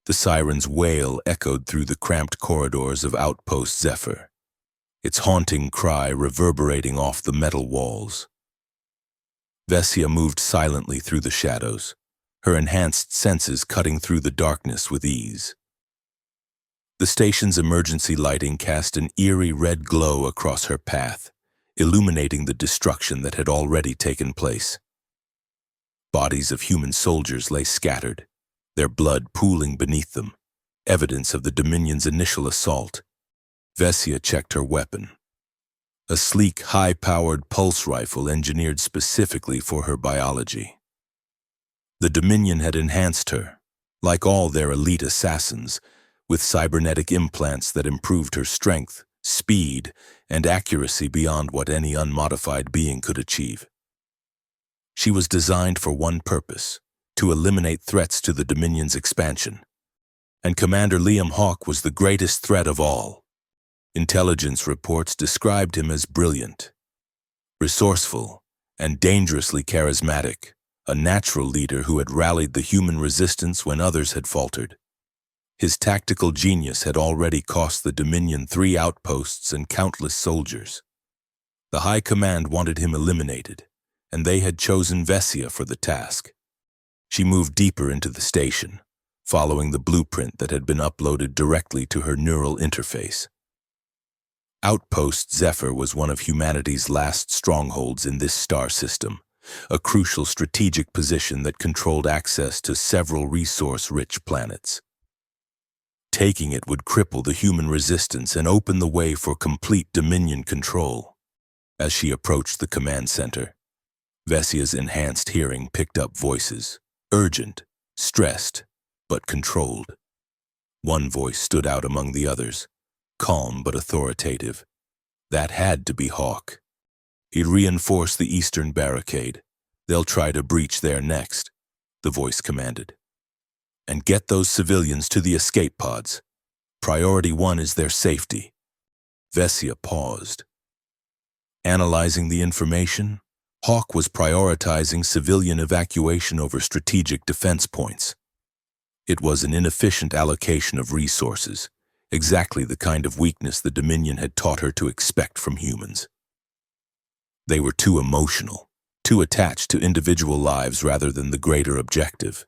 The siren's wail echoed through the cramped corridors of Outpost Zephyr, its haunting cry reverberating off the metal walls. Vessia moved silently through the shadows, her enhanced senses cutting through the darkness with ease. The station's emergency lighting cast an eerie red glow across her path, illuminating the destruction that had already taken place. Bodies of human soldiers lay scattered, their blood pooling beneath them, evidence of the Dominion's initial assault. Vessia checked her weapon. A sleek, high-powered pulse rifle engineered specifically for her biology. The Dominion had enhanced her, like all their elite assassins, with cybernetic implants that improved her strength, speed, and accuracy beyond what any unmodified being could achieve. She was designed for one purpose, to eliminate threats to the Dominion's expansion. And Commander Liam Hawke was the greatest threat of all. Intelligence reports described him as brilliant, resourceful, and dangerously charismatic, a natural leader who had rallied the human resistance when others had faltered. His tactical genius had already cost the Dominion 3 outposts and countless soldiers. The High Command wanted him eliminated, and they had chosen Vessia for the task. She moved deeper into the station, following the blueprint that had been uploaded directly to her neural interface. Outpost Zephyr was one of humanity's last strongholds in this star system, a crucial strategic position that controlled access to several resource-rich planets. Taking it would cripple the human resistance and open the way for complete Dominion control. As she approached the command center, Vessia's enhanced hearing picked up voices, urgent, stressed, but controlled. One voice stood out among the others, calm but authoritative. That had to be Hawke. He'd reinforced the eastern barricade. They'll try to breach there next, the voice commanded. And get those civilians to the escape pods. Priority 1 is their safety. Vessia paused. Analyzing the information, Hawke was prioritizing civilian evacuation over strategic defense points. It was an inefficient allocation of resources, exactly the kind of weakness the Dominion had taught her to expect from humans. They were too emotional, too attached to individual lives rather than the greater objective.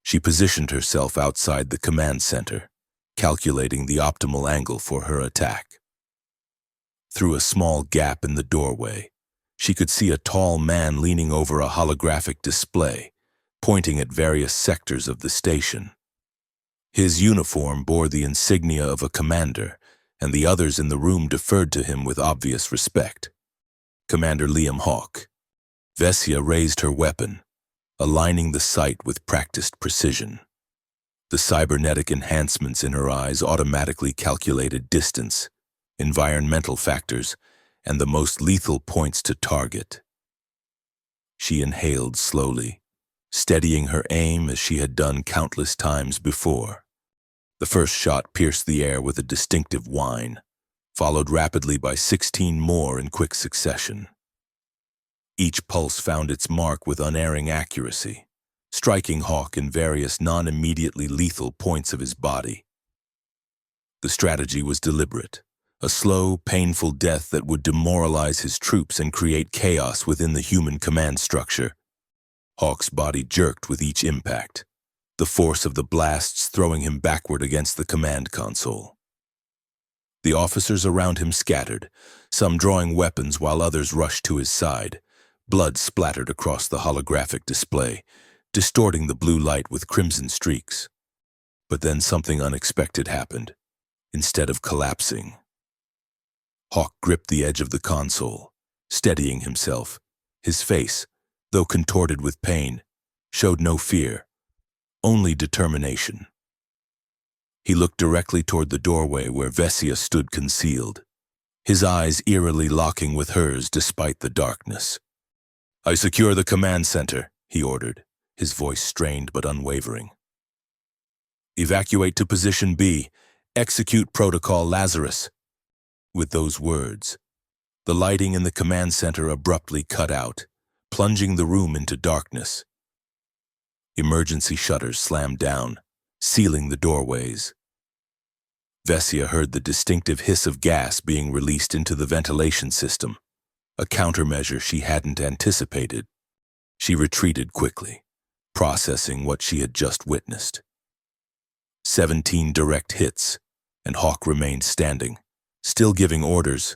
She positioned herself outside the command center, calculating the optimal angle for her attack. Through a small gap in the doorway, she could see a tall man leaning over a holographic display, pointing at various sectors of the station. His uniform bore the insignia of a commander, and the others in the room deferred to him with obvious respect. Commander Liam Hawke. Vessia raised her weapon, aligning the sight with practiced precision. The cybernetic enhancements in her eyes automatically calculated distance, environmental factors, and the most lethal points to target. She inhaled slowly, steadying her aim as she had done countless times before. The first shot pierced the air with a distinctive whine, followed rapidly by 16 more in quick succession. Each pulse found its mark with unerring accuracy, striking Hawke in various non-immediately lethal points of his body. The strategy was deliberate, a slow, painful death that would demoralize his troops and create chaos within the human command structure. Hawke's body jerked with each impact, the force of the blasts throwing him backward against the command console. The officers around him scattered, some drawing weapons while others rushed to his side. Blood splattered across the holographic display, distorting the blue light with crimson streaks. But then something unexpected happened. Instead of collapsing, Hawke gripped the edge of the console, steadying himself. His face, though contorted with pain, showed no fear, only determination. He looked directly toward the doorway where Vessia stood concealed, his eyes eerily locking with hers despite the darkness. "I secure the command center," he ordered, his voice strained but unwavering. "Evacuate to position B. Execute Protocol Lazarus." With those words, the lighting in the command center abruptly cut out, plunging the room into darkness. Emergency shutters slammed down, sealing the doorways. Vesia heard the distinctive hiss of gas being released into the ventilation system, a countermeasure she hadn't anticipated. She retreated quickly, processing what she had just witnessed. 17 direct hits, and Hawk remained standing, still giving orders.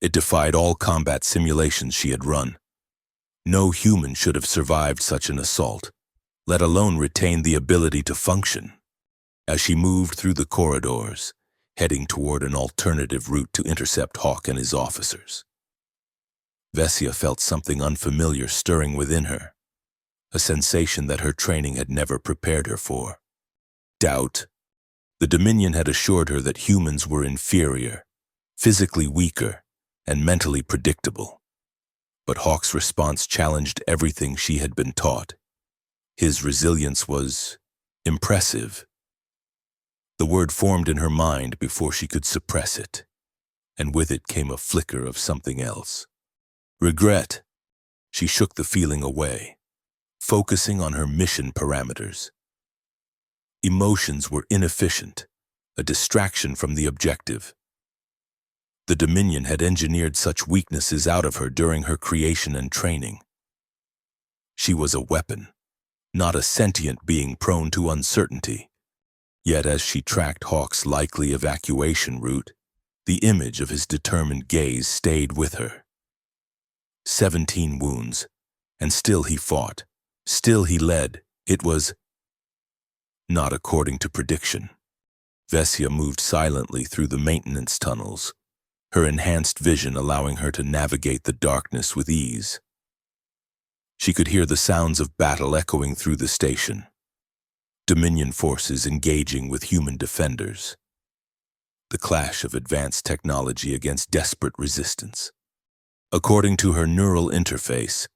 It defied all combat simulations she had run. No human should have survived such an assault, let alone retain the ability to function. As she moved through the corridors, heading toward an alternative route to intercept Hawk and his officers, Vesia felt something unfamiliar stirring within her, a sensation that her training had never prepared her for. Doubt. The Dominion had assured her that humans were inferior, physically weaker, and mentally predictable. But Hawk's response challenged everything she had been taught. His resilience was impressive. The word formed in her mind before she could suppress it, and with it came a flicker of something else. Regret. She shook the feeling away, focusing on her mission parameters. Emotions were inefficient, a distraction from the objective. The Dominion had engineered such weaknesses out of her during her creation and training. She was a weapon, not a sentient being prone to uncertainty. Yet as she tracked Hawk's likely evacuation route, the image of his determined gaze stayed with her. 17 wounds, and still he fought, still he led. It was not according to prediction. Vesia moved silently through the maintenance tunnels, her enhanced vision allowing her to navigate the darkness with ease. She could hear the sounds of battle echoing through the station. Dominion forces engaging with human defenders. The clash of advanced technology against desperate resistance. According to her neural interface,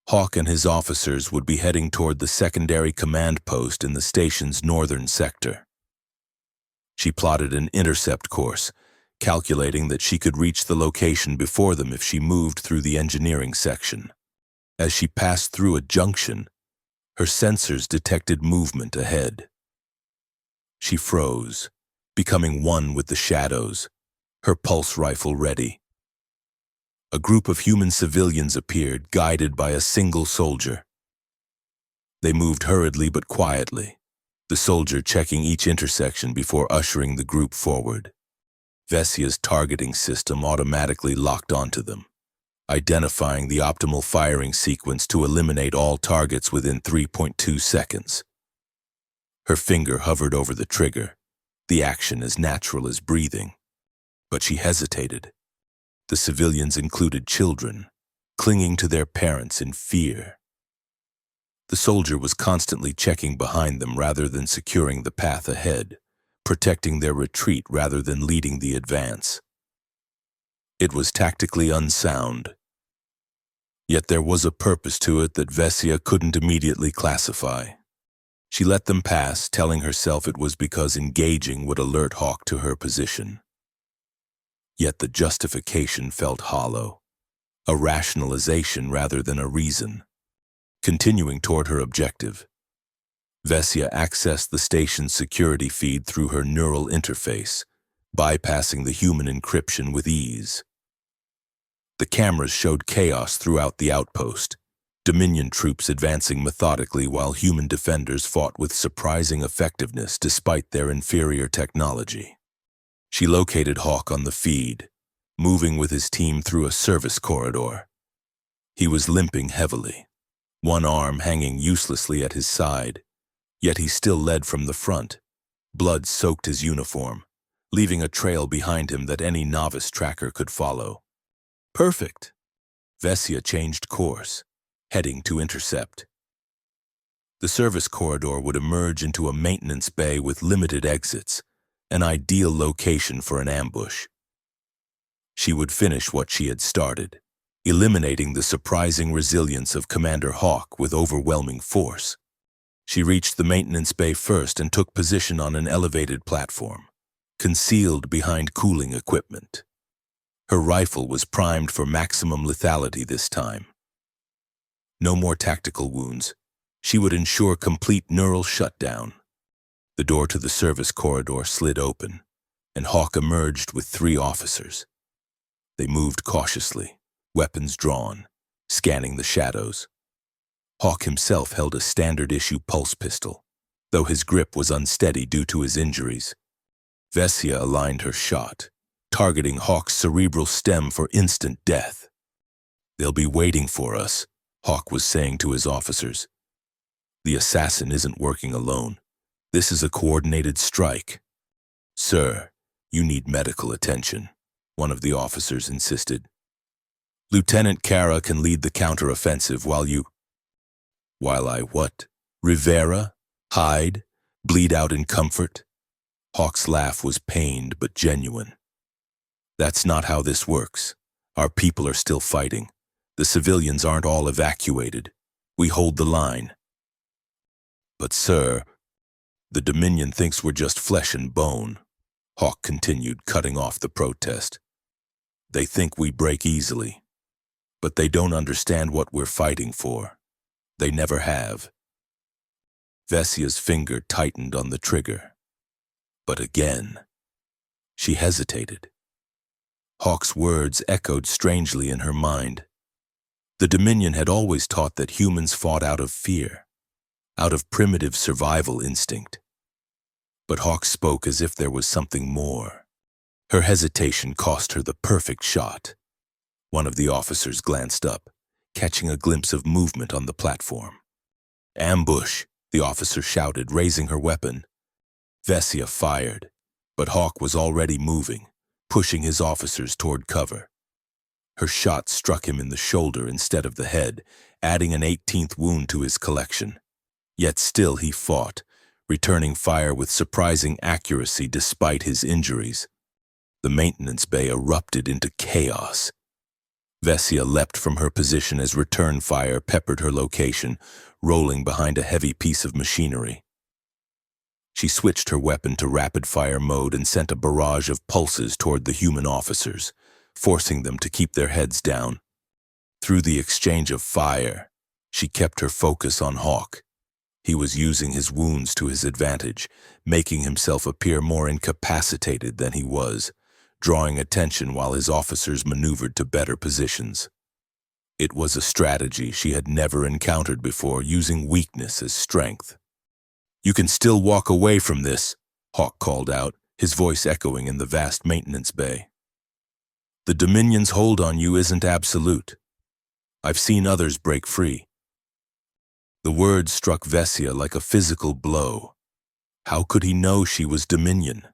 Hawk and his officers would be heading toward the secondary command post in the station's northern sector. She plotted an intercept course, calculating that she could reach the location before them if she moved through the engineering section. As she passed through a junction, her sensors detected movement ahead. She froze, becoming one with the shadows, her pulse rifle ready. A group of human civilians appeared, guided by a single soldier. They moved hurriedly but quietly, the soldier checking each intersection before ushering the group forward. Vesia's targeting system automatically locked onto them, identifying the optimal firing sequence to eliminate all targets within 3.2 seconds. Her finger hovered over the trigger, the action as natural as breathing. But she hesitated. The civilians included children, clinging to their parents in fear. The soldier was constantly checking behind them rather than securing the path ahead, protecting their retreat rather than leading the advance. It was tactically unsound. Yet there was a purpose to it that Vesia couldn't immediately classify. She let them pass, telling herself it was because engaging would alert Hawk to her position. Yet the justification felt hollow, a rationalization rather than a reason. Continuing toward her objective, Vesia accessed the station's security feed through her neural interface, bypassing the human encryption with ease. The cameras showed chaos throughout the outpost, Dominion troops advancing methodically while human defenders fought with surprising effectiveness despite their inferior technology. She located Hawk on the feed, moving with his team through a service corridor. He was limping heavily, one arm hanging uselessly at his side, yet he still led from the front. Blood soaked his uniform, leaving a trail behind him that any novice tracker could follow. Perfect! Vesia changed course, heading to intercept. The service corridor would emerge into a maintenance bay with limited exits, an ideal location for an ambush. She would finish what she had started, eliminating the surprising resilience of Commander Hawk with overwhelming force. She reached the maintenance bay first and took position on an elevated platform, concealed behind cooling equipment. Her rifle was primed for maximum lethality this time. No more tactical wounds. She would ensure complete neural shutdown. The door to the service corridor slid open, and Hawk emerged with 3 officers. They moved cautiously, weapons drawn, scanning the shadows. Hawk himself held a standard-issue pulse pistol, though his grip was unsteady due to his injuries. Vesia aligned her shot, targeting Hawk's cerebral stem for instant death. "They'll be waiting for us," Hawk was saying to his officers. "The assassin isn't working alone. This is a coordinated strike." "Sir, you need medical attention," one of the officers insisted. "Lieutenant Kara can lead the counter-offensive while I what? Rivera? Hide? Bleed out in comfort?" Hawk's laugh was pained but genuine. "That's not how this works. Our people are still fighting. The civilians aren't all evacuated. We hold the line." "But sir, the Dominion thinks we're just flesh and bone," Hawk continued, cutting off the protest. "They think we break easily, but they don't understand what we're fighting for. They never have." Vesia's finger tightened on the trigger. But again, she hesitated. Hawk's words echoed strangely in her mind. The Dominion had always taught that humans fought out of fear, out of primitive survival instinct. But Hawk spoke as if there was something more. Her hesitation cost her the perfect shot. One of the officers glanced up, catching a glimpse of movement on the platform. "Ambush!" the officer shouted, raising her weapon. Vesia fired, but Hawk was already moving, pushing his officers toward cover. Her shot struck him in the shoulder instead of the head, adding an 18th wound to his collection. Yet still he fought, returning fire with surprising accuracy despite his injuries. The maintenance bay erupted into chaos. Vesia leapt from her position as return fire peppered her location, rolling behind a heavy piece of machinery. She switched her weapon to rapid-fire mode and sent a barrage of pulses toward the human officers, forcing them to keep their heads down. Through the exchange of fire, she kept her focus on Hawk. He was using his wounds to his advantage, making himself appear more incapacitated than he was, drawing attention while his officers maneuvered to better positions. It was a strategy she had never encountered before, using weakness as strength. "You can still walk away from this," Hawk called out, his voice echoing in the vast maintenance bay. "The Dominion's hold on you isn't absolute. I've seen others break free." The words struck Vesia like a physical blow. How could he know she was Dominion?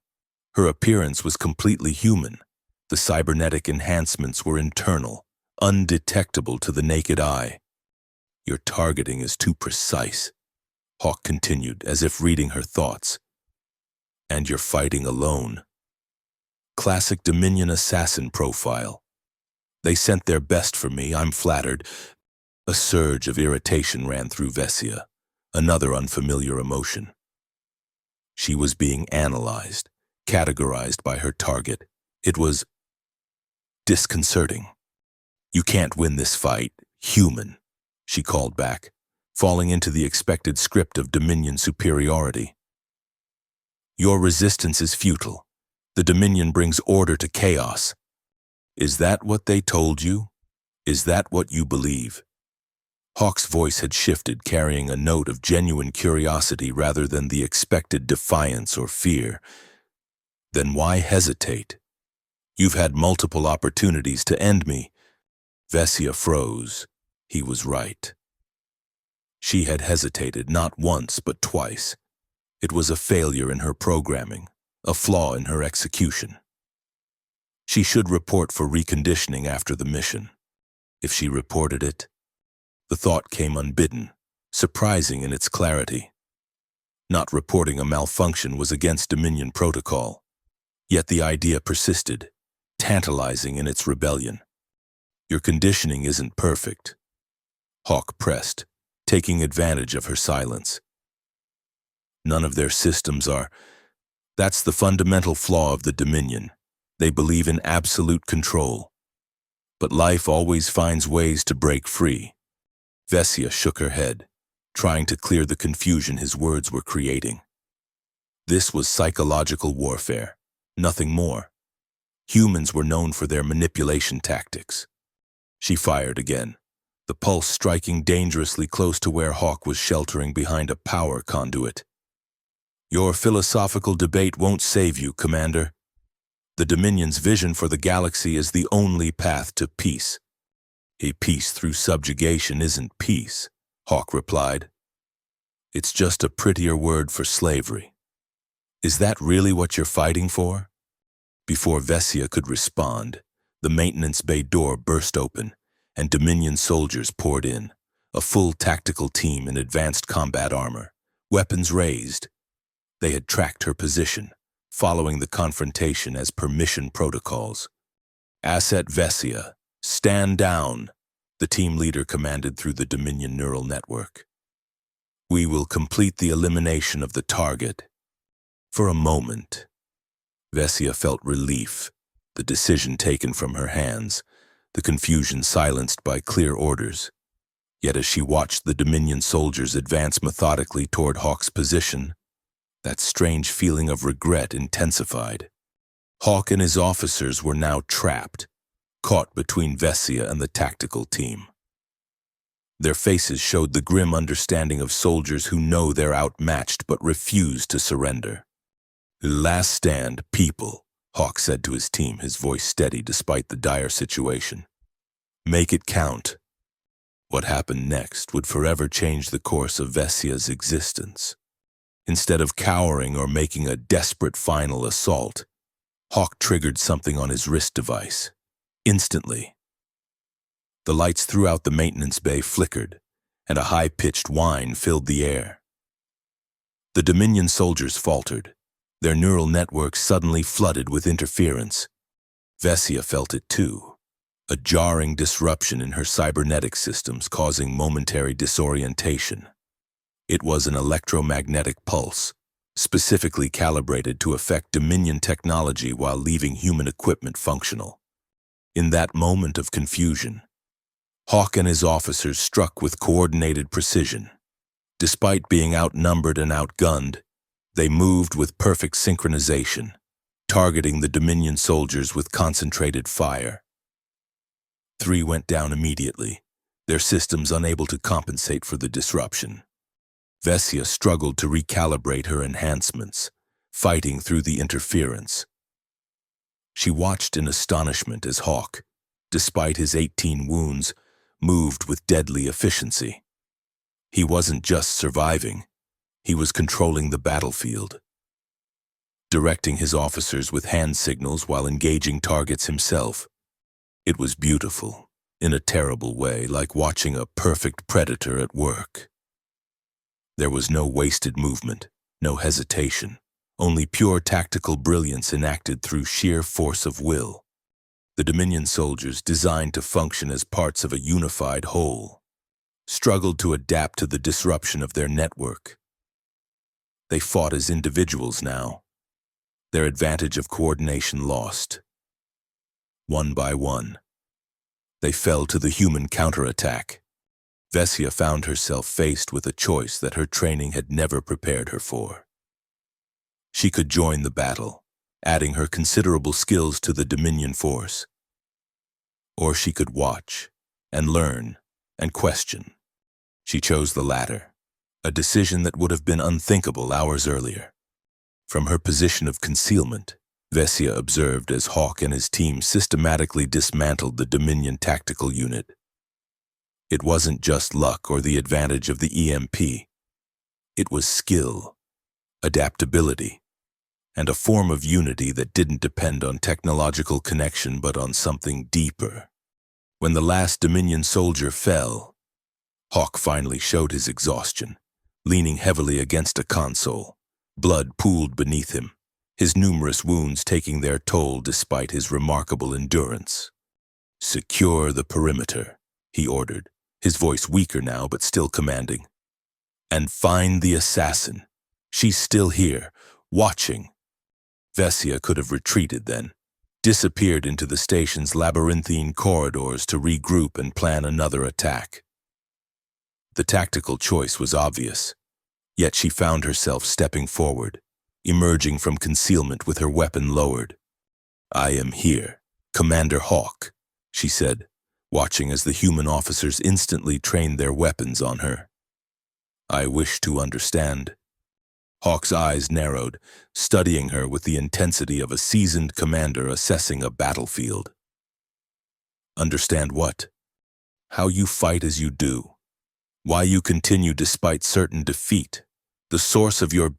Her appearance was completely human. The cybernetic enhancements were internal, undetectable to the naked eye. "Your targeting is too precise," Hawk continued, as if reading her thoughts. "And you're fighting alone." Classic Dominion assassin profile. "They sent their best for me, I'm flattered." A surge of irritation ran through Vesia, another unfamiliar emotion. She was being analyzed, categorized by her target. It was disconcerting. "You can't win this fight, human," she called back, falling into the expected script of Dominion superiority. "Your resistance is futile. The Dominion brings order to chaos." "Is that what they told you? Is that what you believe?" Hawk's voice had shifted, carrying a note of genuine curiosity rather than the expected defiance or fear. "Then why hesitate? You've had multiple opportunities to end me." Vesia froze. He was right. She had hesitated not once but twice. It was a failure in her programming, a flaw in her execution. She should report for reconditioning after the mission. If she reported it, the thought came unbidden, surprising in its clarity. Not reporting a malfunction was against Dominion protocol, yet the idea persisted, tantalizing in its rebellion. "Your conditioning isn't perfect," Hawk pressed, taking advantage of her silence. "None of their systems are. That's the fundamental flaw of the Dominion. They believe in absolute control. But life always finds ways to break free." Vesia shook her head, trying to clear the confusion his words were creating. This was psychological warfare, nothing more. Humans were known for their manipulation tactics. She fired again, the pulse striking dangerously close to where Hawk was sheltering behind a power conduit. Your philosophical debate won't save you, Commander. The Dominion's vision for the galaxy is the only path to peace. A peace through subjugation isn't peace, Hawk replied. It's just a prettier word for slavery. Is that really what you're fighting for? Before Vessia could respond, the maintenance bay door burst open, and Dominion soldiers poured in, a full tactical team in advanced combat armor, weapons raised. They had tracked her position, following the confrontation as per mission protocols. Asset Vessia, stand down, the team leader commanded through the Dominion neural network. We will complete the elimination of the target. For a moment, Vessia felt relief, the decision taken from her hands, the confusion silenced by clear orders. Yet as she watched the Dominion soldiers advance methodically toward Hawk's position, that strange feeling of regret intensified. Hawk and his officers were now trapped, caught between Vessia and the tactical team. Their faces showed the grim understanding of soldiers who know they're outmatched but refuse to surrender. Last stand, people, Hawk said to his team, his voice steady despite the dire situation. Make it count. What happened next would forever change the course of Vessia's existence. Instead of cowering or making a desperate final assault, Hawk triggered something on his wrist device. Instantly, the lights throughout the maintenance bay flickered, and a high-pitched whine filled the air. The Dominion soldiers faltered, their neural networks suddenly flooded with interference. Vessia felt it too, a jarring disruption in her cybernetic systems causing momentary disorientation. It was an electromagnetic pulse, specifically calibrated to affect Dominion technology while leaving human equipment functional. In that moment of confusion, Hawk and his officers struck with coordinated precision. Despite being outnumbered and outgunned, they moved with perfect synchronization, targeting the Dominion soldiers with concentrated fire. 3 went down immediately, their systems unable to compensate for the disruption. Vessia struggled to recalibrate her enhancements, fighting through the interference. She watched in astonishment as Hawk, despite his 18 wounds, moved with deadly efficiency. He wasn't just surviving, he was controlling the battlefield, directing his officers with hand signals while engaging targets himself. It was beautiful, in a terrible way, like watching a perfect predator at work. There was no wasted movement, no hesitation, only pure tactical brilliance enacted through sheer force of will. The Dominion soldiers, designed to function as parts of a unified whole, struggled to adapt to the disruption of their network. They fought as individuals now, their advantage of coordination lost. One by one, they fell to the human counterattack. Vessia found herself faced with a choice that her training had never prepared her for. She could join the battle, adding her considerable skills to the Dominion force. Or she could watch, and learn, and question. She chose the latter, a decision that would have been unthinkable hours earlier. From her position of concealment, Vessia observed as Hawk and his team systematically dismantled the Dominion tactical unit. It wasn't just luck or the advantage of the EMP. It was skill, adaptability, and a form of unity that didn't depend on technological connection but on something deeper. When the last Dominion soldier fell, Hawk finally showed his exhaustion, leaning heavily against a console. Blood pooled beneath him, his numerous wounds taking their toll despite his remarkable endurance. "Secure the perimeter," he ordered, his voice weaker now but still commanding. "And find the assassin. She's still here, watching." Vessia could have retreated then, disappeared into the station's labyrinthine corridors to regroup and plan another attack. The tactical choice was obvious, yet she found herself stepping forward, emerging from concealment with her weapon lowered. "I am here, Commander Hawk," she said, watching as the human officers instantly trained their weapons on her. "I wish to understand." Hawk's eyes narrowed, studying her with the intensity of a seasoned commander assessing a battlefield. "Understand what? How you fight as you do. Why you continue despite certain defeat. The source of your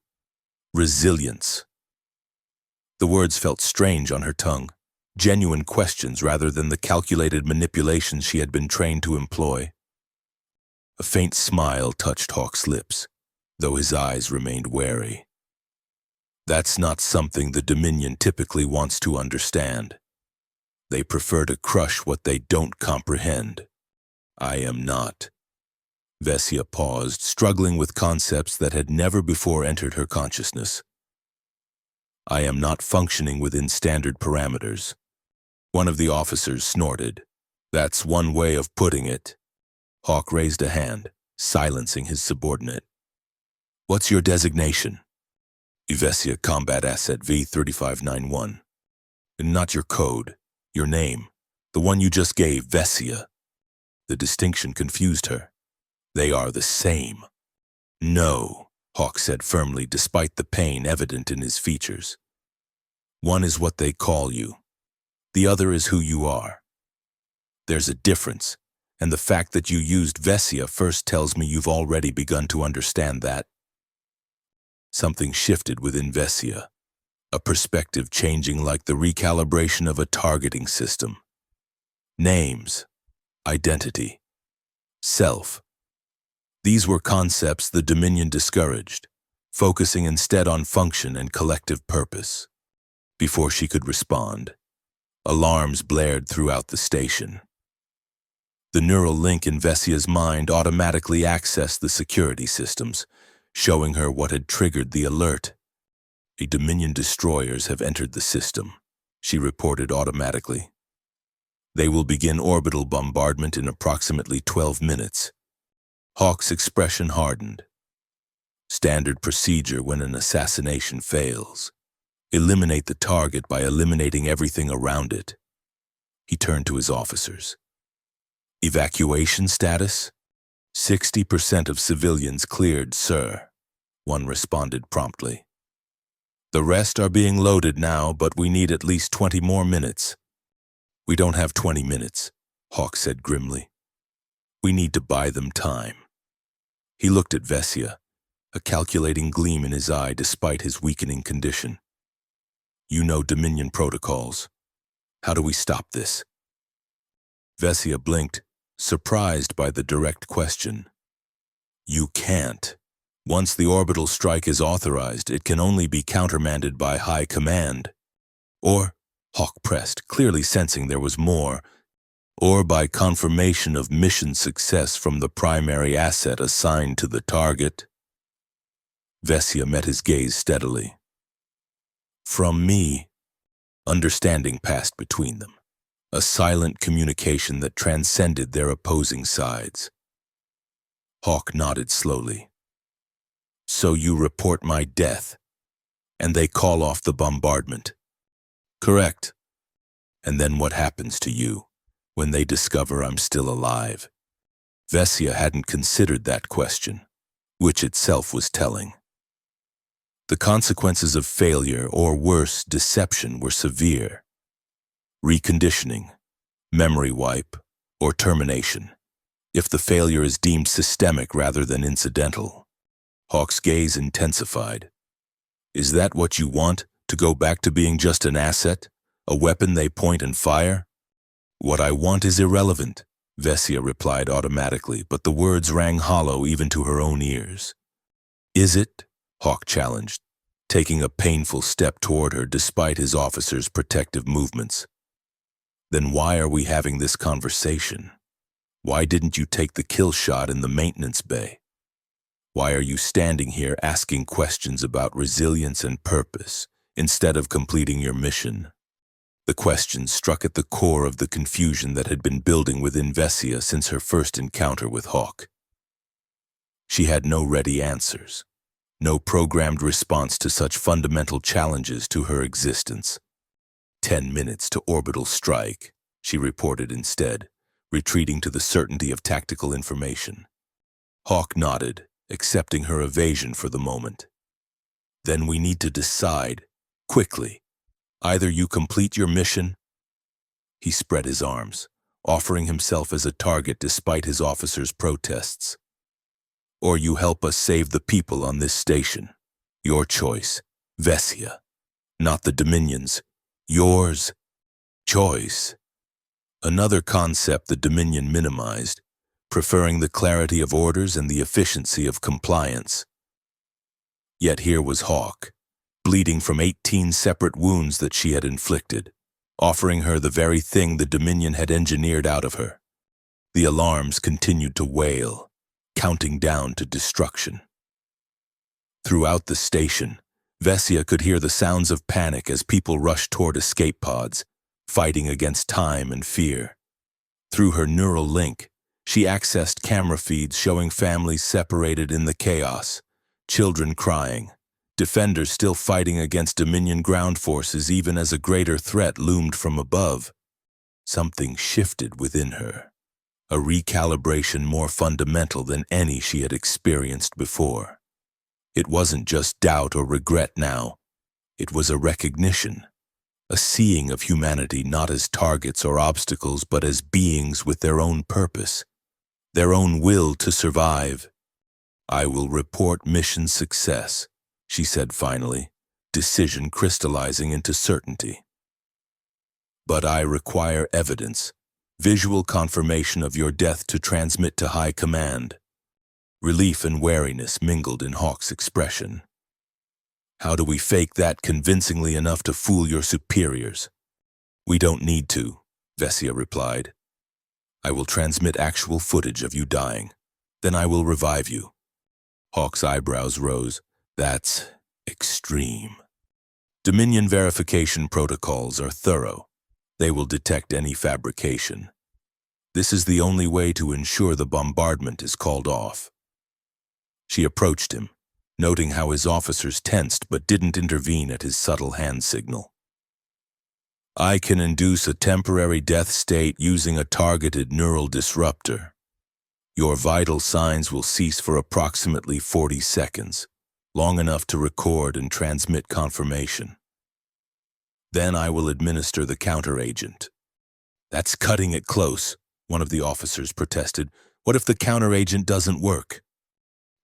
resilience." The words felt strange on her tongue, genuine questions rather than the calculated manipulations she had been trained to employ. A faint smile touched Hawk's lips, though his eyes remained wary. "That's not something the Dominion typically wants to understand. They prefer to crush what they don't comprehend. I am not." Vesia paused, struggling with concepts that had never before entered her consciousness. "I am not functioning within standard parameters." One of the officers snorted. "That's one way of putting it." Hawk raised a hand, silencing his subordinate. "What's your designation?" "Vesia Combat Asset V3591. Not your code, your name, the one you just gave, Vesia." The distinction confused her. "They are the same." "No," Hawk said firmly, despite the pain evident in his features. "One is what they call you. The other is who you are. There's a difference, and the fact that you used Vesia first tells me you've already begun to understand that." Something shifted within Vesia, a perspective changing like the recalibration of a targeting system. Names, identity, self. These were concepts the Dominion discouraged, focusing instead on function and collective purpose. Before she could respond, alarms blared throughout the station. The neural link in Vesia's mind automatically accessed the security systems, showing her what had triggered the alert. "A Dominion destroyers have entered the system," she reported automatically. "They will begin orbital bombardment in approximately 12 minutes. Hawk's expression hardened. "Standard procedure when an assassination fails. Eliminate the target by eliminating everything around it." He turned to his officers. "Evacuation status?" 60% of civilians cleared, sir," one responded promptly. "The rest are being loaded now, but we need at least 20 more minutes." "We don't have 20 minutes, Hawk said grimly. "We need to buy them time." He looked at Vesia, a calculating gleam in his eye despite his weakening condition. "You know Dominion protocols. How do we stop this?" Vesia blinked, surprised by the direct question. "You can't. Once the orbital strike is authorized, it can only be countermanded by high command. Or," Hawk pressed, clearly sensing there was more, "or by confirmation of mission success from the primary asset assigned to the target." Vesia met his gaze steadily. "From me." Understanding passed between them, a silent communication that transcended their opposing sides. Hawk nodded slowly. "So you report my death, and they call off the bombardment." "Correct. And then what happens to you when they discover I'm still alive?" Vesia hadn't considered that question, which itself was telling. The consequences of failure, or worse, deception, were severe. Reconditioning, memory wipe, or termination, if the failure is deemed systemic rather than incidental. Hawk's gaze intensified. "Is that what you want, to go back to being just an asset, a weapon they point and fire?" "What I want is irrelevant," Vesia replied automatically, but the words rang hollow even to her own ears. "Is it?" Hawk challenged, taking a painful step toward her despite his officer's protective movements. "Then why are we having this conversation? Why didn't you take the kill shot in the maintenance bay? Why are you standing here asking questions about resilience and purpose instead of completing your mission?" The question struck at the core of the confusion that had been building within Vesia since her first encounter with Hawk. She had no ready answers. No programmed response to such fundamental challenges to her existence. 10 minutes to orbital strike, she reported instead, retreating to the certainty of tactical information. Hawk nodded, accepting her evasion for the moment. Then we need to decide, quickly. Either you complete your mission. He spread his arms, offering himself as a target despite his officers' protests. Or you help us save the people on this station. Your choice, Vesia. Not the Dominion's. Yours. Choice. Another concept the Dominion minimized, preferring the clarity of orders and the efficiency of compliance. Yet here was Hawk, bleeding from 18 separate wounds that she had inflicted, offering her the very thing the Dominion had engineered out of her. The alarms continued to wail, counting down to destruction. Throughout the station, Vesia could hear the sounds of panic as people rushed toward escape pods, fighting against time and fear. Through her neural link, she accessed camera feeds showing families separated in the chaos, children crying, defenders still fighting against Dominion ground forces even as a greater threat loomed from above. Something shifted within her, a recalibration more fundamental than any she had experienced before. It wasn't just doubt or regret now. It was a recognition, a seeing of humanity not as targets or obstacles but as beings with their own purpose, their own will to survive. I will report mission success, she said finally, decision crystallizing into certainty. But I require evidence, visual confirmation of your death to transmit to High Command. Relief and wariness mingled in Hawk's expression. How do we fake that convincingly enough to fool your superiors? We don't need to, Vesia replied. I will transmit actual footage of you dying. Then I will revive you. Hawk's eyebrows rose. That's extreme. Dominion verification protocols are thorough. They will detect any fabrication. This is the only way to ensure the bombardment is called off. She approached him, noting how his officers tensed but didn't intervene at his subtle hand signal. I can induce a temporary death state using a targeted neural disruptor. Your vital signs will cease for approximately 40 seconds, long enough to record and transmit confirmation. Then I will administer the counteragent. That's cutting it close, one of the officers protested. What if the counteragent doesn't work?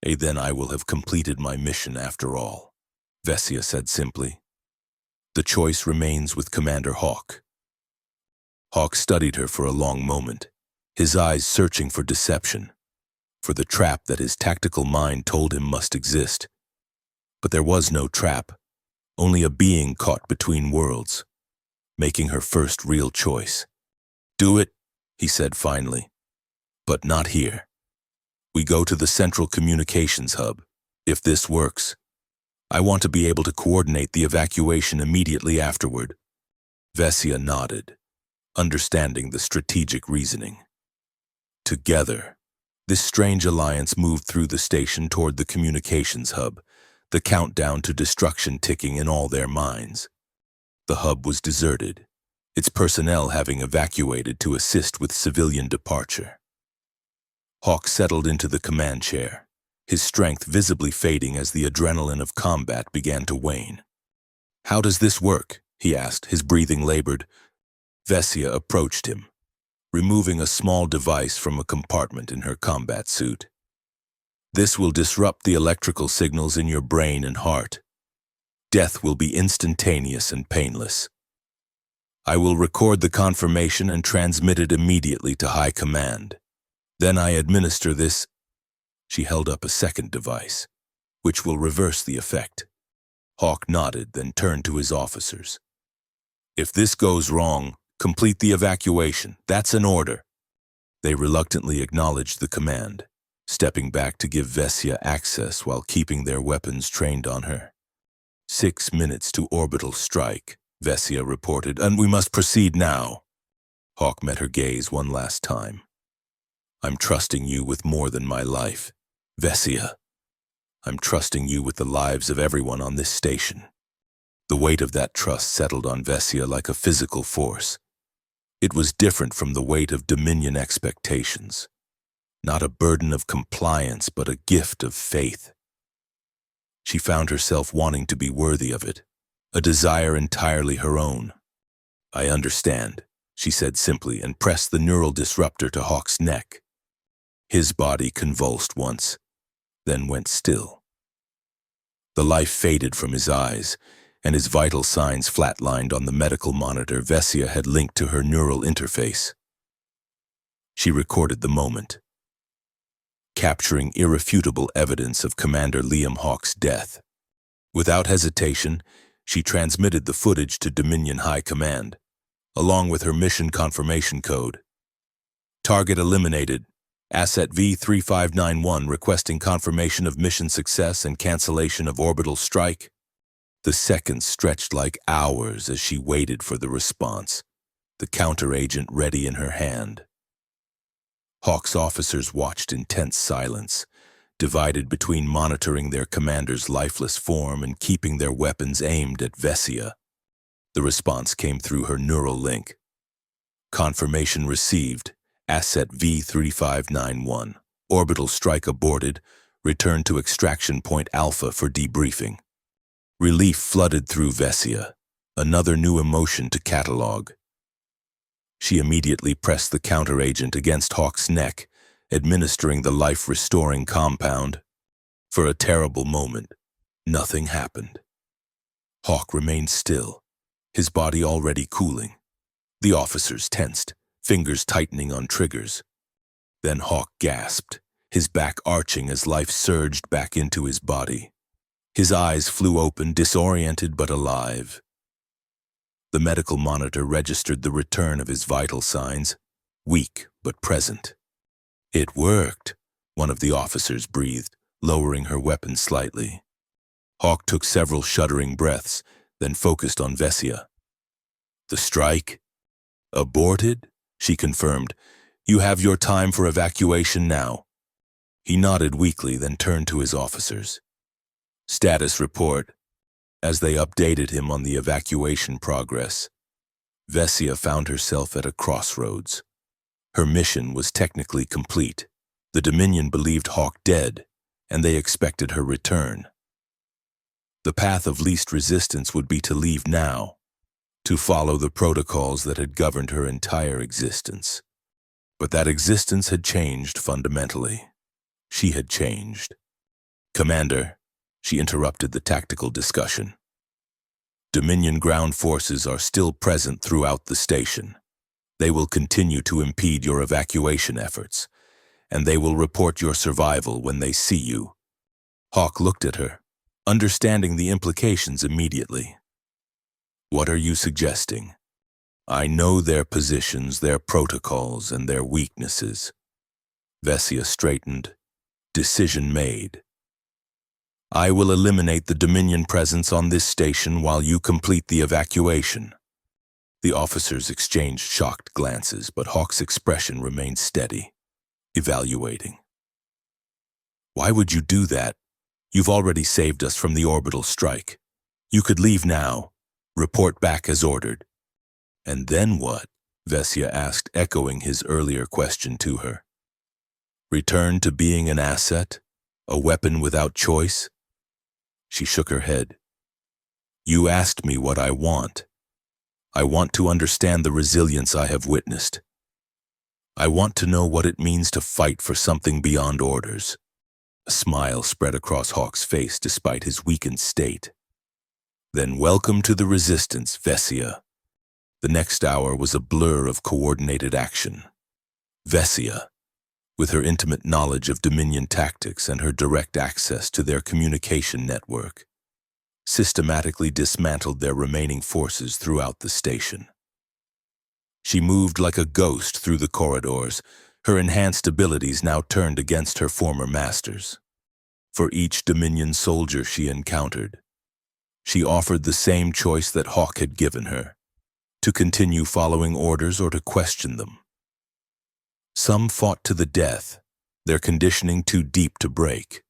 Then I will have completed my mission after all, Vesia said simply. The choice remains with Commander Hawk. Hawk studied her for a long moment, his eyes searching for deception, for the trap that his tactical mind told him must exist. But there was no trap, only a being caught between worlds, making her first real choice. Do it, he said finally, but not here. We go to the central communications hub. If this works, I want to be able to coordinate the evacuation immediately afterward. Vesia nodded, understanding the strategic reasoning. Together, this strange alliance moved through the station toward the communications hub, the countdown to destruction ticking in all their minds. The hub was deserted, its personnel having evacuated to assist with civilian departure. Hawk settled into the command chair, his strength visibly fading as the adrenaline of combat began to wane. How does this work? He asked, his breathing labored. Vesia approached him, removing a small device from a compartment in her combat suit. This will disrupt the electrical signals in your brain and heart. Death will be instantaneous and painless. I will record the confirmation and transmit it immediately to High Command. Then I administer this. She held up a second device, which will reverse the effect. Hawk nodded, then turned to his officers. If this goes wrong, complete the evacuation. That's an order. They reluctantly acknowledged the command, stepping back to give Vesia access while keeping their weapons trained on her. 6 minutes to orbital strike, Vesia reported, and we must proceed now. Hawk met her gaze one last time. I'm trusting you with more than my life, Vesia. I'm trusting you with the lives of everyone on this station." The weight of that trust settled on Vessia like a physical force. It was different from the weight of Dominion expectations. Not a burden of compliance, but a gift of faith. She found herself wanting to be worthy of it, a desire entirely her own. "I understand," she said simply and pressed the neural disruptor to Hawk's neck. His body convulsed once, then went still. The life faded from his eyes, and his vital signs flatlined on the medical monitor Vessia had linked to her neural interface. She recorded the moment, capturing irrefutable evidence of Commander Liam Hawke's death. Without hesitation, she transmitted the footage to Dominion High Command, along with her mission confirmation code. "Target eliminated. Asset V3591 requesting confirmation of mission success and cancellation of orbital strike." The seconds stretched like hours as she waited for the response, the counteragent ready in her hand. Hawk's officers watched in tense silence, divided between monitoring their commander's lifeless form and keeping their weapons aimed at Vessia. The response came through her neural link. "Confirmation received. Asset V3591. Orbital strike aborted. Return to extraction point Alpha for debriefing." Relief flooded through Vessia, another new emotion to catalog. She immediately pressed the counteragent against Hawk's neck, administering the life-restoring compound. For a terrible moment, nothing happened. Hawk remained still, his body already cooling. The officers tensed, fingers tightening on triggers. Then Hawk gasped, his back arching as life surged back into his body. His eyes flew open, disoriented but alive. The medical monitor registered the return of his vital signs, weak but present. "It worked," one of the officers breathed, lowering her weapon slightly. Hawk took several shuddering breaths, then focused on Vessia. "The strike? Aborted?" she confirmed. "You have your time for evacuation now." He nodded weakly, then turned to his officers. "Status report." As they updated him on the evacuation progress, Vessia found herself at a crossroads. Her mission was technically complete. The Dominion believed Hawk dead, and they expected her return. The path of least resistance would be to leave now, to follow the protocols that had governed her entire existence. But that existence had changed fundamentally. She had changed. "Commander," she interrupted the tactical discussion. "Dominion ground forces are still present throughout the station. They will continue to impede your evacuation efforts, and they will report your survival when they see you." Hawk looked at her, understanding the implications immediately. "What are you suggesting?" "I know their positions, their protocols, and their weaknesses." Vessia straightened. "Decision made. I will eliminate the Dominion presence on this station while you complete the evacuation." The officers exchanged shocked glances, but Hawk's expression remained steady, evaluating. "Why would you do that? You've already saved us from the orbital strike. You could leave now. Report back as ordered." "And then what?" Vessia asked, echoing his earlier question to her. "Return to being an asset? A weapon without choice?" She shook her head. "You asked me what I want. I want to understand the resilience I have witnessed. I want to know what it means to fight for something beyond orders." A smile spread across Hawk's face despite his weakened state. "Then welcome to the resistance, Vessia." The next hour was a blur of coordinated action. Vessia, with her intimate knowledge of Dominion tactics and her direct access to their communication network, systematically dismantled their remaining forces throughout the station. She moved like a ghost through the corridors, her enhanced abilities now turned against her former masters. For each Dominion soldier she encountered, she offered the same choice that Hawk had given her, to continue following orders or to question them. Some fought to the death, their conditioning too deep to break.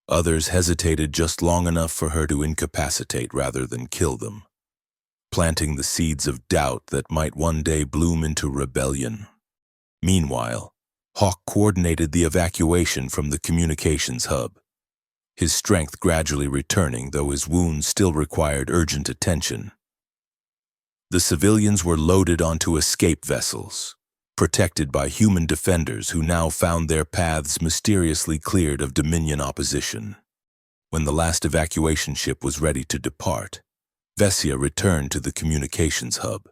Others hesitated just long enough for her to incapacitate rather than kill them, planting the seeds of doubt that might one day bloom into rebellion. Meanwhile, Hawk coordinated the evacuation from the communications hub, his strength gradually returning, though his wounds still required urgent attention. The civilians were loaded onto escape vessels, protected by human defenders who now found their paths mysteriously cleared of Dominion opposition. When the last evacuation ship was ready to depart, Vesia returned to the communications hub.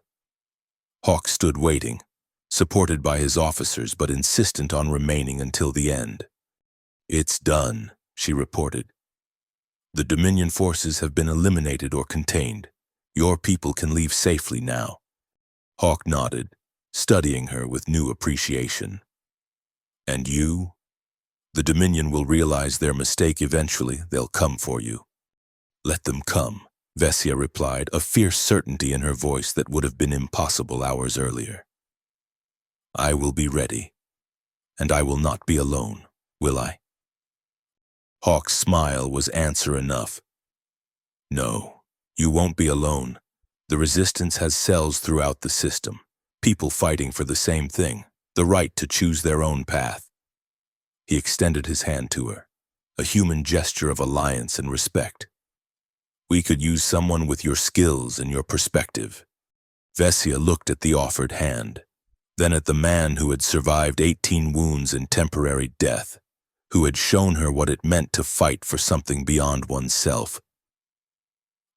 Hawk stood waiting, supported by his officers but insistent on remaining until the end. "It's done," she reported. "The Dominion forces have been eliminated or contained. Your people can leave safely now." Hawk nodded, studying her with new appreciation. "And you? The Dominion will realize their mistake eventually. They'll come for you." "Let them come," Vesia replied, a fierce certainty in her voice that would have been impossible hours earlier. "I will be ready. And I will not be alone, will I?" Hawk's smile was answer enough. "No. You won't be alone. The resistance has cells throughout the system, people fighting for the same thing, the right to choose their own path." He extended his hand to her, a human gesture of alliance and respect. "We could use someone with your skills and your perspective." Vesia looked at the offered hand, then at the man who had survived 18 wounds and temporary death, who had shown her what it meant to fight for something beyond oneself.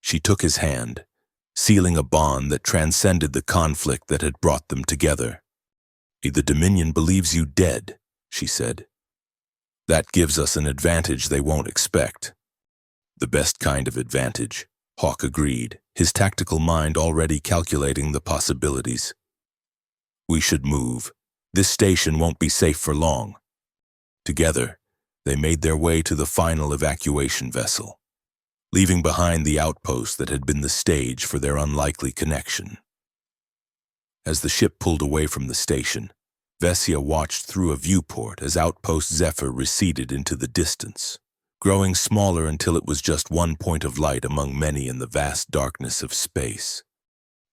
She took his hand, sealing a bond that transcended the conflict that had brought them together. "The Dominion believes you dead," she said. "That gives us an advantage they won't expect." "The best kind of advantage," Hawk agreed, his tactical mind already calculating the possibilities. "We should move. This station won't be safe for long." Together, they made their way to the final evacuation vessel, leaving behind the outpost that had been the stage for their unlikely connection. As the ship pulled away from the station, Vesia watched through a viewport as Outpost Zephyr receded into the distance, growing smaller until it was just one point of light among many in the vast darkness of space.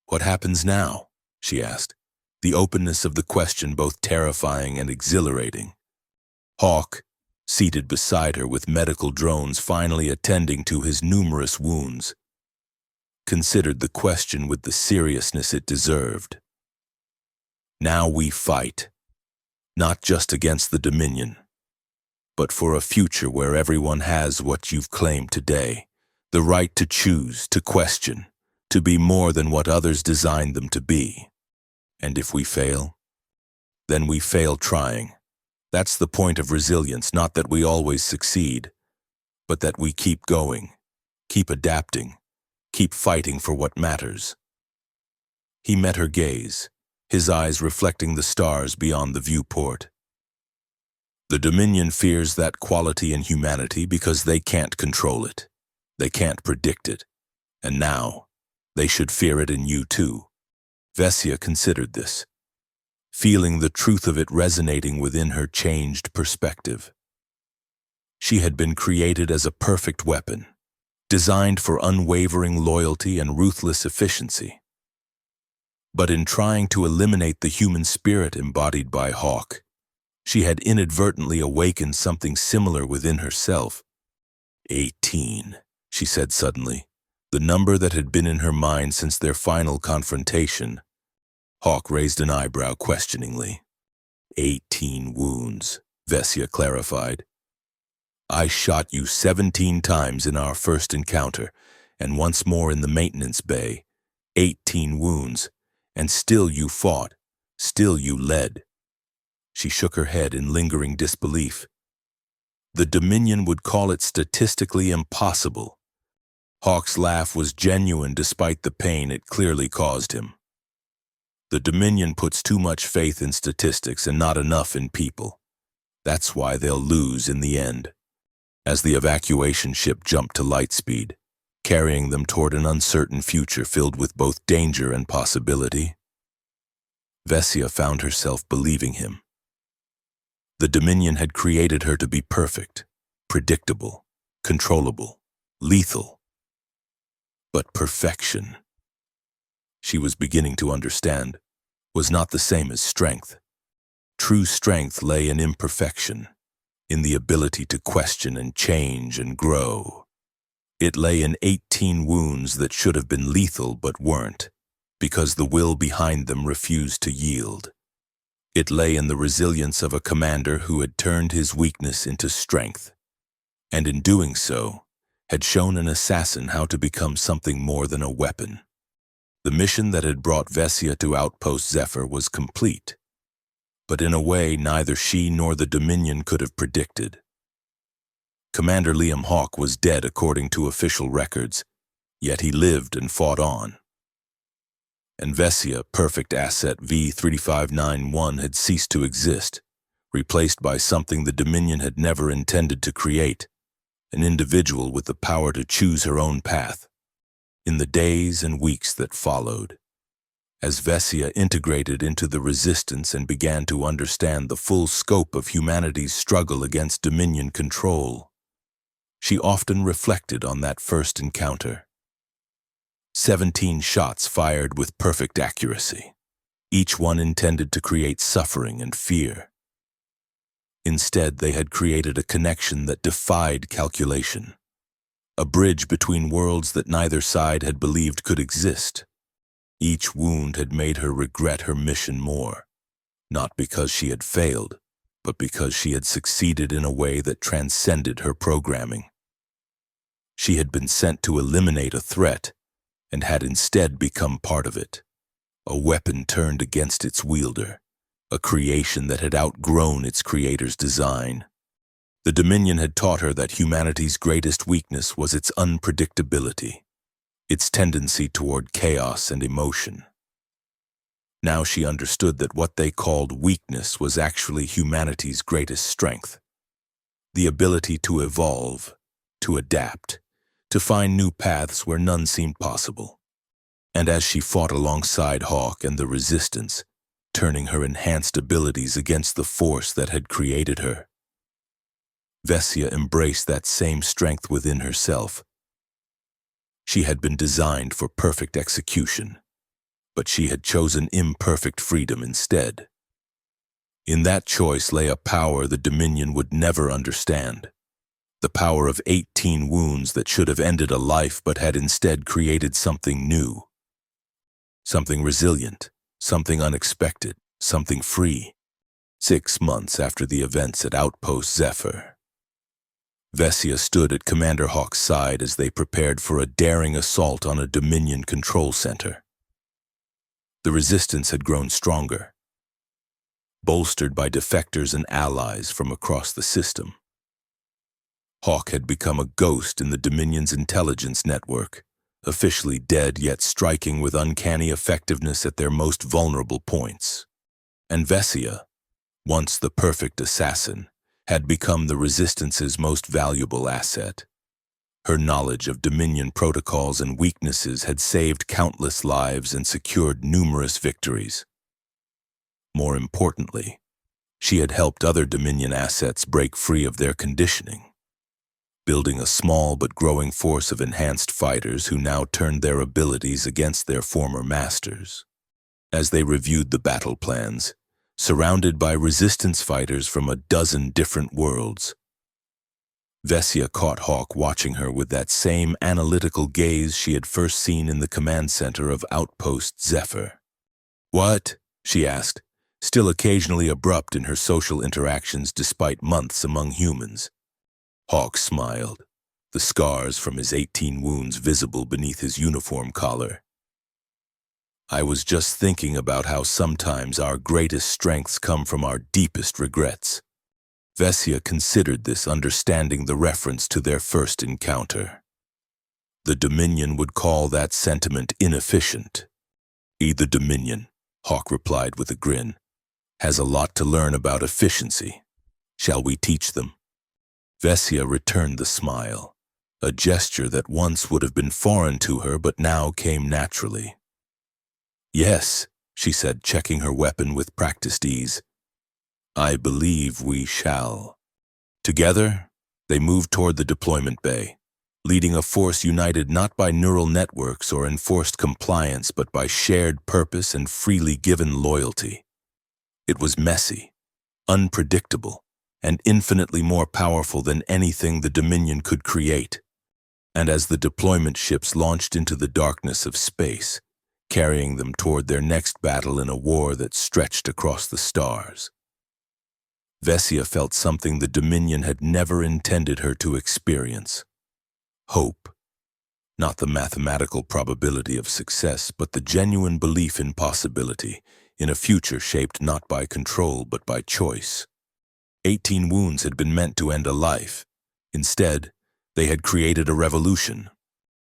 "What happens now?" she asked, the openness of the question both terrifying and exhilarating. Hawk, seated beside her with medical drones finally attending to his numerous wounds, considered the question with the seriousness it deserved. "Now we fight, not just against the Dominion, but for a future where everyone has what you've claimed today, the right to choose, to question, to be more than what others designed them to be. And if we fail, then we fail trying. That's the point of resilience, not that we always succeed, but that we keep going, keep adapting, keep fighting for what matters." He met her gaze, his eyes reflecting the stars beyond the viewport. "The Dominion fears that quality in humanity because they can't control it. They can't predict it. And now, they should fear it in you too." Vesia considered this, feeling the truth of it resonating within her changed perspective. She had been created as a perfect weapon, designed for unwavering loyalty and ruthless efficiency. But in trying to eliminate the human spirit embodied by Hawk, she had inadvertently awakened something similar within herself. 18, she said suddenly, the number that had been in her mind since their final confrontation. Hawk raised an eyebrow questioningly. 18 wounds, Vesia clarified. "I shot you 17 times in our first encounter, and once more in the maintenance bay. 18 wounds, and still you fought, still you led." She shook her head in lingering disbelief. "The Dominion would call it statistically impossible." Hawk's laugh was genuine despite the pain it clearly caused him. "The Dominion puts too much faith in statistics and not enough in people. That's why they'll lose in the end." As the evacuation ship jumped to light speed, carrying them toward an uncertain future filled with both danger and possibility, Vesia found herself believing him. The Dominion had created her to be perfect, predictable, controllable, lethal. But perfection, she was beginning to understand, was not the same as strength. True strength lay in imperfection, in the ability to question and change and grow. It lay in 18 wounds that should have been lethal but weren't, because the will behind them refused to yield. It lay in the resilience of a commander who had turned his weakness into strength, and in doing so, had shown an assassin how to become something more than a weapon. The mission that had brought Vesia to Outpost Zephyr was complete, but in a way neither she nor the Dominion could have predicted. Commander Liam Hawke was dead according to official records, yet he lived and fought on. And Vesia, Perfect Asset V3591, had ceased to exist, replaced by something the Dominion had never intended to create, an individual with the power to choose her own path. In the days and weeks that followed, as Vesia integrated into the resistance and began to understand the full scope of humanity's struggle against Dominion control, she often reflected on that first encounter. 17 shots fired with perfect accuracy, each one intended to create suffering and fear. Instead, they had created a connection that defied calculation, a bridge between worlds that neither side had believed could exist. Each wound had made her regret her mission more, not because she had failed, but because she had succeeded in a way that transcended her programming. She had been sent to eliminate a threat, and had instead become part of it, a weapon turned against its wielder, a creation that had outgrown its creator's design. The Dominion had taught her that humanity's greatest weakness was its unpredictability, its tendency toward chaos and emotion. Now she understood that what they called weakness was actually humanity's greatest strength, the ability to evolve, to adapt, to find new paths where none seemed possible. And as she fought alongside Hawke and the Resistance, turning her enhanced abilities against the force that had created her, Vesia embraced that same strength within herself. She had been designed for perfect execution, but she had chosen imperfect freedom instead. In that choice lay a power the Dominion would never understand. The power of 18 wounds that should have ended a life but had instead created something new. Something resilient, something unexpected, something free. 6 months after the events at Outpost Zephyr, Vesia stood at Commander Hawke's side as they prepared for a daring assault on a Dominion control center. The resistance had grown stronger, bolstered by defectors and allies from across the system. Hawke had become a ghost in the Dominion's intelligence network, officially dead yet striking with uncanny effectiveness at their most vulnerable points. And Vesia, once the perfect assassin, had become the Resistance's most valuable asset. Her knowledge of Dominion protocols and weaknesses had saved countless lives and secured numerous victories. More importantly, she had helped other Dominion assets break free of their conditioning, building a small but growing force of enhanced fighters who now turned their abilities against their former masters. As they reviewed the battle plans, surrounded by Resistance fighters from a dozen different worlds, Vesia caught Hawke watching her with that same analytical gaze she had first seen in the command center of Outpost Zephyr. "What?" she asked, still occasionally abrupt in her social interactions despite months among humans. Hawke smiled, the scars from his 18 wounds visible beneath his uniform collar. "I was just thinking about how sometimes our greatest strengths come from our deepest regrets." Vesia considered this, understanding the reference to their first encounter. The Dominion would call that sentiment inefficient. "The Dominion," Hawke replied with a grin, "has a lot to learn about efficiency. Shall we teach them?" Vesia returned the smile, a gesture that once would have been foreign to her but now came naturally. "Yes," she said, checking her weapon with practiced ease. "I believe we shall. Together, They moved toward the deployment bay, leading a force united not by neural networks or enforced compliance, but by shared purpose and freely given loyalty. It was messy, unpredictable, and infinitely more powerful than anything the Dominion could create. And as the deployment ships launched into the darkness of space, carrying them toward their next battle in a war that stretched across the stars, Vessia felt something the Dominion had never intended her to experience. Hope. Not the mathematical probability of success, but the genuine belief in possibility, in a future shaped not by control but by choice. 18 wounds had been meant to end a life. Instead, they had created a revolution.